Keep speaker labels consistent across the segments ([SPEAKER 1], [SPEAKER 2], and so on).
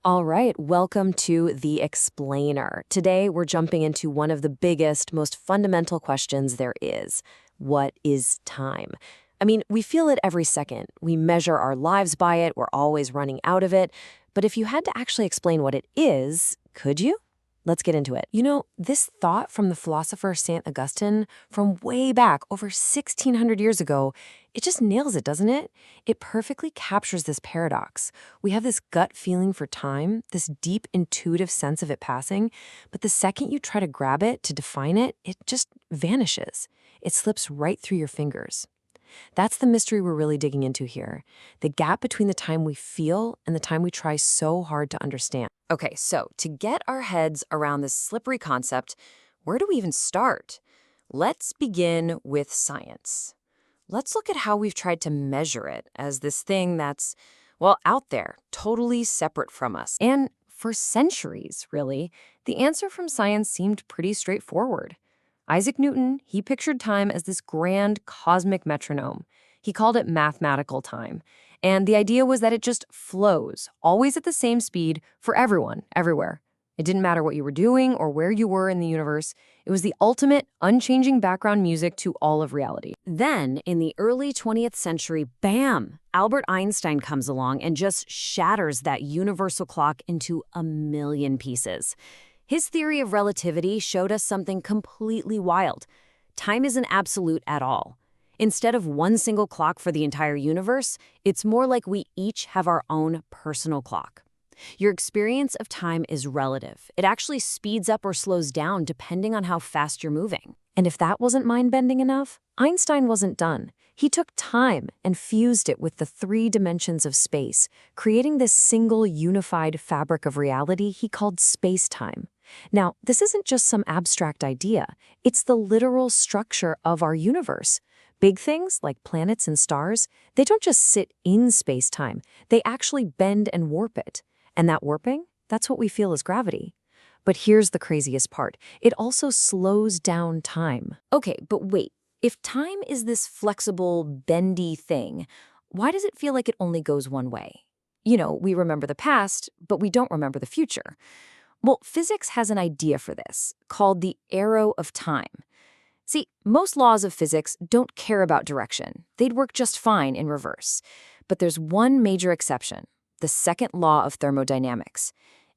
[SPEAKER 1] All right, welcome to The Explainer. Today, we're jumping into one of the biggest, most fundamental questions there is. What is time? I mean, we feel it every second. We measure our lives by it. We're always running out of it. But if you had to actually explain what it is, could you? Let's get into it. You know, this thought from the philosopher St. Augustine from way back, over 1,600 years ago, it just nails it, doesn't it? It perfectly captures this paradox. We have this gut feeling for time, this deep intuitive sense of it passing, but the second you try to grab it, to define it, it just vanishes. It slips right through your fingers. That's the mystery we're really digging into here. The gap between the time we feel and the time we try so hard to understand. Okay, so to get our heads around this slippery concept, where do we even start? Let's begin with science. Let's look at how we've tried to measure it as this thing that's, well, out there, totally separate from us. And for centuries, really, the answer from science seemed pretty straightforward. Isaac Newton, he pictured time as this grand cosmic metronome. He called it mathematical time. And the idea was that it just flows, always at the same speed for everyone, everywhere. It didn't matter what you were doing or where you were in the universe. It was the ultimate, unchanging background music to all of reality. Then, in the early 20th century, bam! Albert Einstein comes along and just shatters that universal clock into a million pieces. His theory of relativity showed us something completely wild. Time isn't absolute at all. Instead of one single clock for the entire universe, it's more like we each have our own personal clock. Your experience of time is relative. It actually speeds up or slows down depending on how fast you're moving. And if that wasn't mind-bending enough, Einstein wasn't done. He took time and fused it with the 3 dimensions of space, creating this single unified fabric of reality he called space-time. Now, this isn't just some abstract idea. It's the literal structure of our universe. Big things, like planets and stars, they don't just sit in space-time. They actually bend and warp it. And that warping, that's what we feel as gravity. But here's the craziest part. It also slows down time. Okay, but wait. If time is this flexible, bendy thing, why does it feel like it only goes one way? You know, we remember the past, but we don't remember the future. Well, physics has an idea for this, called the arrow of time. See, most laws of physics don't care about direction. They'd work just fine in reverse. But there's one major exception, the second law of thermodynamics.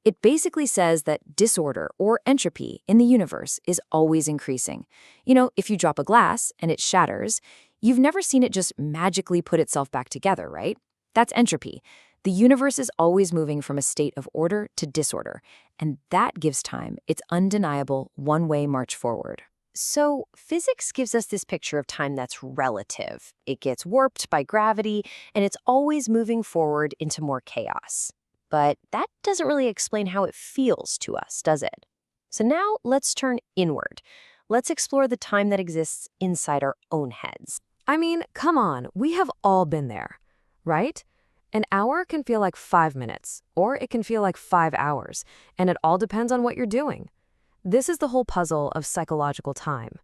[SPEAKER 1] It basically says that disorder or entropy in the universe is always increasing. You know, if you drop a glass and it shatters, you've never seen it just magically put itself back together, right? That's entropy. The universe is always moving from a state of order to disorder, and that gives time its undeniable one-way march forward. So, physics gives us this picture of time that's relative. It gets warped by gravity, and it's always moving forward into more chaos. But that doesn't really explain how it feels to us, does it? So now let's turn inward. Let's explore the time that exists inside our own heads. I mean, come on, we have all been there, right? An hour can feel like 5 minutes, or it can feel like 5 hours, and it all depends on what you're doing. This is the whole puzzle of psychological time.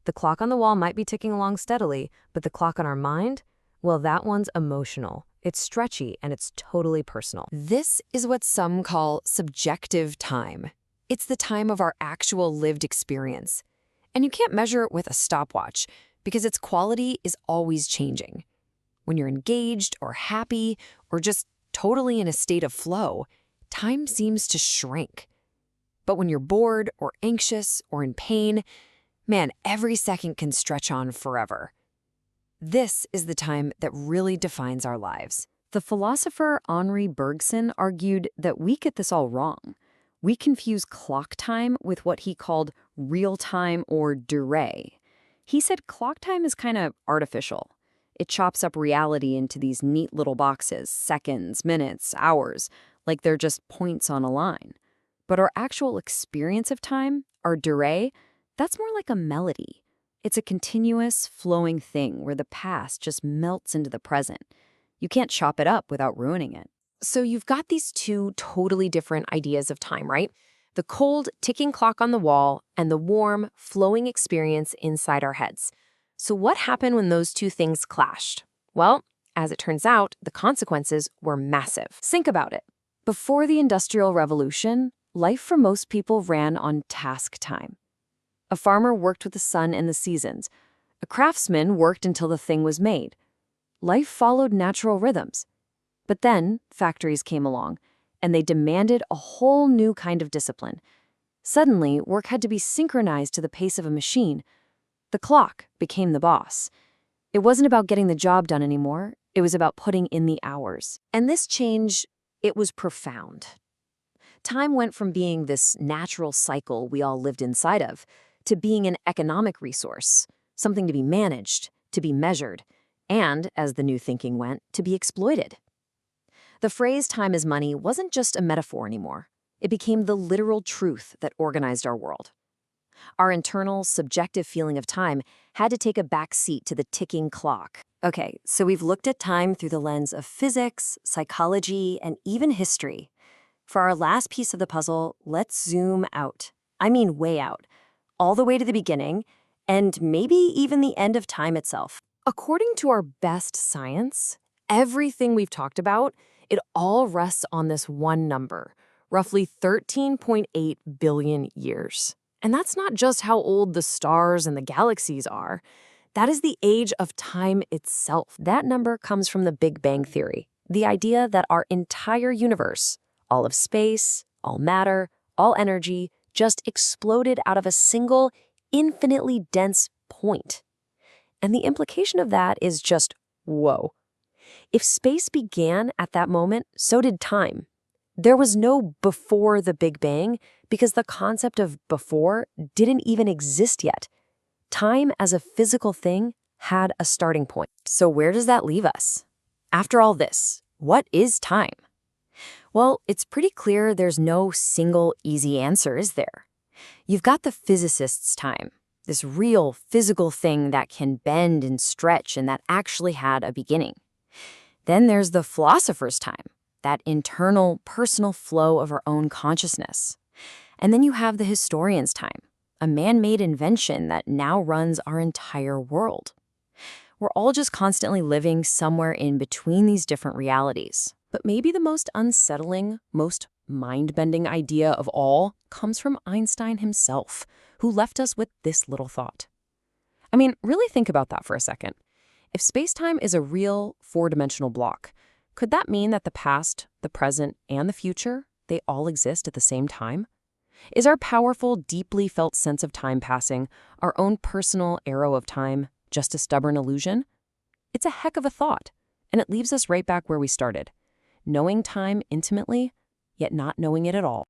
[SPEAKER 1] The clock on the wall might be ticking along steadily, but the clock on our mind, well, that one's emotional. It's stretchy, and it's totally personal. This is what some call subjective time. It's the time of our actual lived experience. And you can't measure it with a stopwatch, because its quality is always changing. When you're engaged or happy or just totally in a state of flow, time seems to shrink. But when you're bored or anxious or in pain, man, every second can stretch on forever. This is the time that really defines our lives. The philosopher Henri Bergson argued that we get this all wrong. We confuse clock time with what he called real time or durée. He said clock time is kind of artificial. It chops up reality into these neat little boxes, seconds, minutes, hours, like they're just points on a line. But our actual experience of time, our durée, that's more like a melody. It's a continuous, flowing thing where the past just melts into the present. You can't chop it up without ruining it. So you've got these 2 totally different ideas of time, right? The cold, ticking clock on the wall and the warm, flowing experience inside our heads. So what happened when those 2 things clashed? Well, as it turns out, the consequences were massive. Think about it. Before the Industrial Revolution, life for most people ran on task time. A farmer worked with the sun and the seasons. A craftsman worked until the thing was made. Life followed natural rhythms. But then factories came along, and they demanded a whole new kind of discipline. Suddenly, work had to be synchronized to the pace of a machine. The clock became the boss. It wasn't about getting the job done anymore. It was about putting in the hours. And this change, it was profound. Time went from being this natural cycle we all lived inside of to being an economic resource, something to be managed, to be measured, and, as the new thinking went, to be exploited. The phrase time is money wasn't just a metaphor anymore. It became the literal truth that organized our world. Our internal, subjective feeling of time had to take a back seat to the ticking clock. Okay, so we've looked at time through the lens of physics, psychology, and even history. For our last piece of the puzzle, let's zoom out. I mean way out. All the way to the beginning, and maybe even the end of time itself. According to our best science, everything we've talked about, it all rests on this one number, roughly 13.8 billion years. And that's not just how old the stars and the galaxies are. That is the age of time itself. That number comes from the Big Bang Theory, the idea that our entire universe, all of space, all matter, all energy, just exploded out of a single, infinitely dense point. And the implication of that is just, whoa. If space began at that moment, so did time. There was no before the Big Bang because the concept of before didn't even exist yet. Time as a physical thing had a starting point. So where does that leave us? After all this, what is time? Well, it's pretty clear there's no single easy answer, is there? You've got the physicist's time, this real physical thing that can bend and stretch and that actually had a beginning. Then there's the philosopher's time, that internal, personal flow of our own consciousness. And then you have the historian's time, a man-made invention that now runs our entire world. We're all just constantly living somewhere in between these different realities. But maybe the most unsettling, most mind-bending idea of all comes from Einstein himself, who left us with this little thought. I mean, really think about that for a second. If space-time is a real four-dimensional block, could that mean that the past, the present, and the future, they all exist at the same time? Is our powerful, deeply felt sense of time passing, our own personal arrow of time, just a stubborn illusion? It's a heck of a thought, and it leaves us right back where we started, knowing time intimately, yet not knowing it at all.